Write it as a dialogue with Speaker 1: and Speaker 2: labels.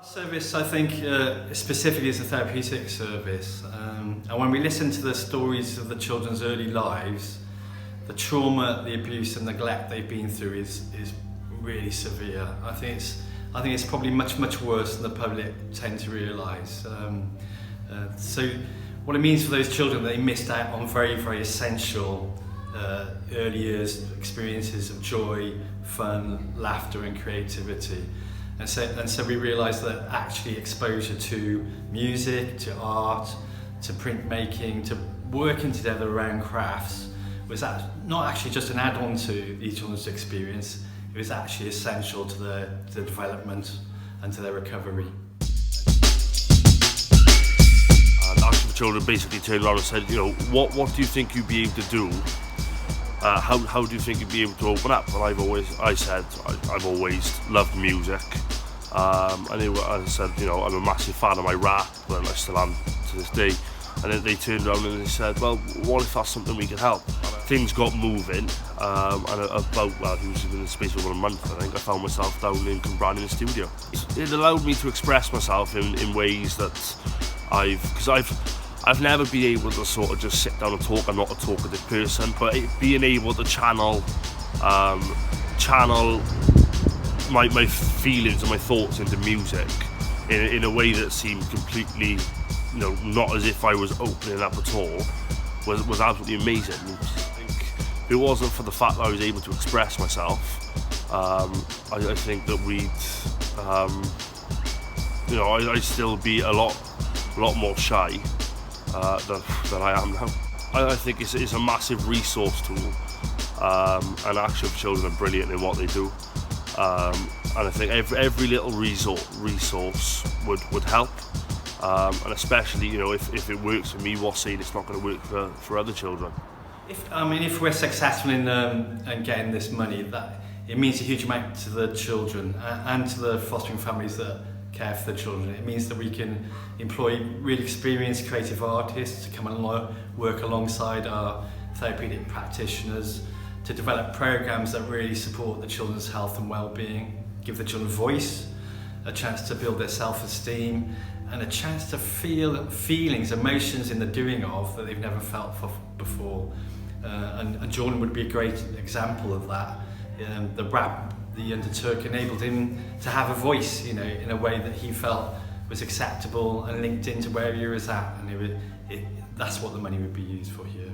Speaker 1: Service, I think, specifically is a therapeutic service. And when we listen to the stories of the children's early lives, the trauma, the abuse and neglect they've been through is really severe. I think it's probably much worse than the public tend to realise. So what it means for those children, they missed out on very essential early years experiences of joy, fun, laughter and creativity. And so we realised that actually exposure to music, to art, to printmaking, to working together around crafts was not actually just an add-on to these children's experience, it was actually essential to their development and to their recovery.
Speaker 2: Action for Children basically turned around and said, you know, what do you think you'd be able to do? How do you think you'd be able to open up? And I said I've always loved music. I said, you know, I'm a massive fan of my rap, and I still am to this day. And then they turned around and they said, well, what if that's something we can help? Things got moving, and it was in the space of about a month, I think, I found myself down in Cwmbran in the studio. It allowed me to express myself in ways that I've never been able to sort of just sit down and talk. I'm not a talkative person, but being able to channel my feelings and my thoughts into music in a way that seemed completely, you know, not as if I was opening up at all, was absolutely amazing. I think if it wasn't for the fact that I was able to express myself, I think that I'd still be a lot more shy than I am now. I think it's a massive resource tool, and Action for Children are brilliant in what they do. And I think every little resource would help, and especially, you know, if it works for me, what's saying it's not going to work for other children.
Speaker 1: If we're successful in getting this money, that it means a huge amount to the children and to the fostering families that care for the children. It means that we can employ really experienced creative artists to come and work alongside our therapeutic practitioners to develop programs that really support the children's health and well-being, give the children voice, a chance to build their self-esteem, and a chance to feel feelings, emotions in the doing of that they've never felt before. And Jordan would be a great example of that. The rap that he undertook enabled him to have a voice, you know, in a way that he felt was acceptable and linked into where he was at, and that's what the money would be used for here.